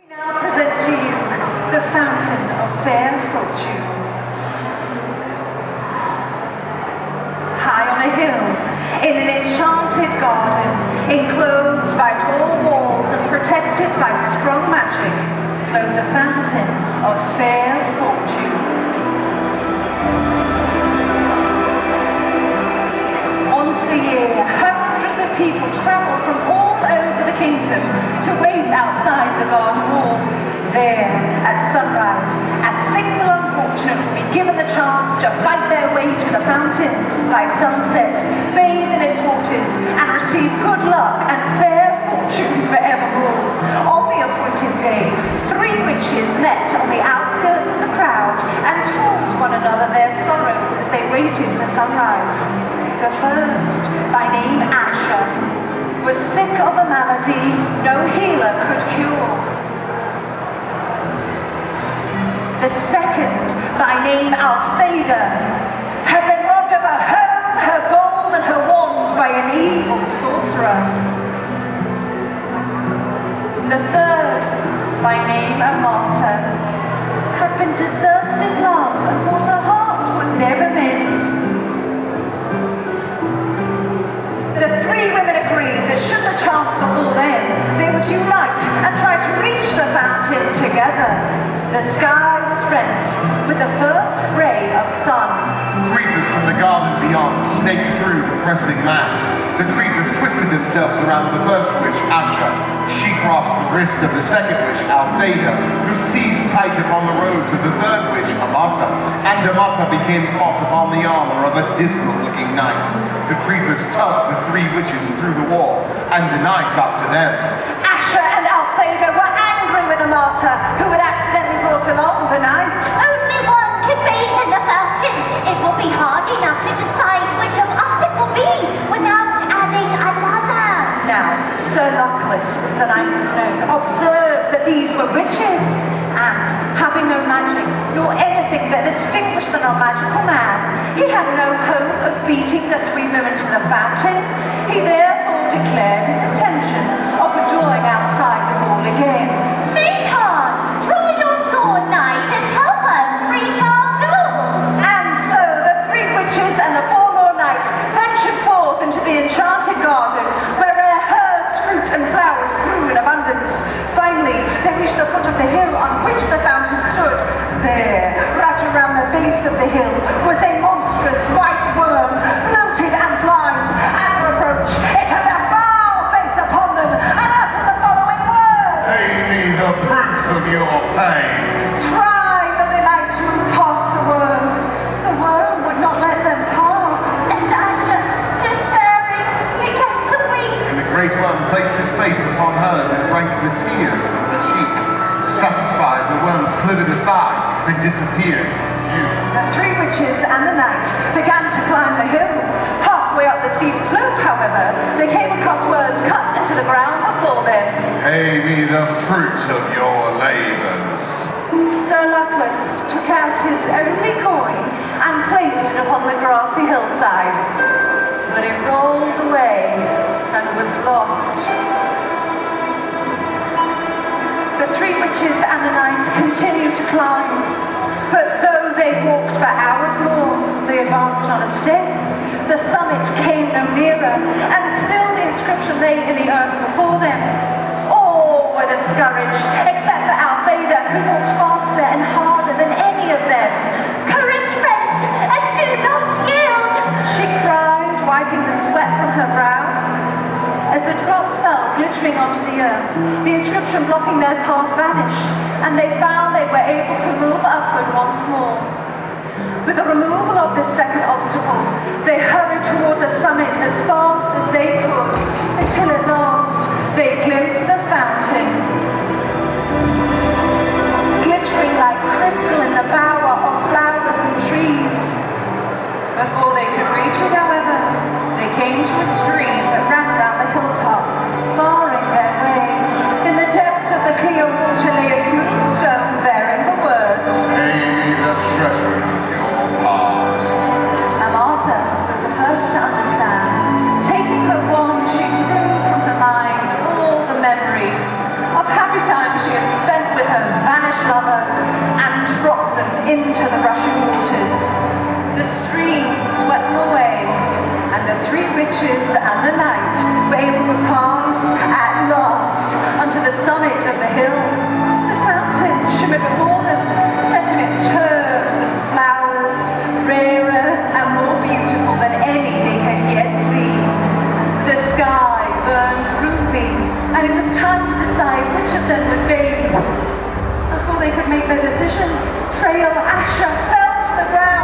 Now present to you the fountain of fair fortune. High on a hill, in an enchanted garden, enclosed by tall walls and protected by strong magic, flowed the fountain of fair fortune. Once a year, hundreds of people travel from all over the kingdom to wait outside the garden wall. There, at sunrise, a single unfortunate will be given the chance to fight their way to the fountain by sunset, bathe in its waters, and receive good luck and fair fortune forevermore. On the appointed day, three witches met on the outskirts of the crowd and told one another their sorrows as they waited for sunrise. The first, by name Asher, was sick of a malady no healer could cure. The second, by name Altheda, had been robbed of her home, her gold, and her wand by an evil sorcerer. The third, by name Amata, had been deserted in love and thought her heart would never mend. The three women agreed that should the chance befall them, they would unite and try to reach the fountain together. The sky was rent with the first ray of sun. Creepers from the garden beyond snaked through the pressing mass. The creepers twisted themselves around the first witch, Asher. She grasped the wrist of the second witch, Altheda, who seized tight upon the robes of the third witch, Amata. And Amata became caught upon the armor of a dismal-looking knight. The creepers tugged the three witches through the wall, and the night after them. Asher and Altheda were angry with Amata, who had accidentally brought along the night. Only one can bathe in the fountain. It will be hard enough to decide which of us it will be without adding another. Now, Sir Luckless, as the knight was known, observed that these were witches, and, having no magic, nor anything that distinguished the non-magical man, he had no hope of beating the three women to the fountain. He therefore declared his intention of withdrawing outside the wall again. Sweetheart, draw your sword, knight, and help us reach our goal. And so the three witches and the forlorn knight ventured forth into the enchanted garden, where rare herbs, fruit, and flowers grew in abundance. Finally, they reached the foot of the hill on which the fountain stood. There, right around the base of the hill, was a monstrous white worm, bloated and blind. At their approach, it turned a foul face upon them and uttered the following words. Pay me the proof of your pain. Try that they might move past the worm. The worm would not let them pass. And Asher, despairing, began to weep. And the great one placed his face upon hers and drank the tears from her cheek. Satisfied, the worm slithered aside and disappeared from view. The three witches and the knight began to climb the hill. Halfway up the steep slope, however, they came across words cut into the ground before them. Pay me the fruit of your labors. Sir Luckless took out his only coin and placed it upon the grassy hillside. But it rolled away and was lost. The three witches and the knight continued to climb, but though they walked for hours more, they advanced not a step. The summit came no nearer, and still the inscription lay in the earth before them. All were discouraged, except for Altheda, who walked faster and harder than any of them. Courage, friends, and do not yield. She cried, wiping the sweat from her brow. As the drops fell glittering onto the earth, the inscription blocking their path vanished, and they found they were able to move upward once more. With the removal of this second obstacle, they hurried toward the summit as fast as they could, until at last they glimpsed the fountain. Glittering like crystal in the bower of flowers and trees. Before they could reach it, however, they came to a stream that ran around the hilltop, barring their way. In the depths of the clear water lay a smooth stone bearing the words, Pay me the treasure of your past. Amata was the first to understand. Taking her wand, she drew from her mind all the memories of happy times she had spent into the rushing waters. The stream swept them away, and the three witches and the knight were able to pass at last onto the summit of the hill. The fountain shimmered before them, set amidst herbs and flowers, rarer and more beautiful than any they had yet seen. The sky burned ruby, and it was time to decide which of them would bathe. Before they could make their decision, frail Asher fell to the ground.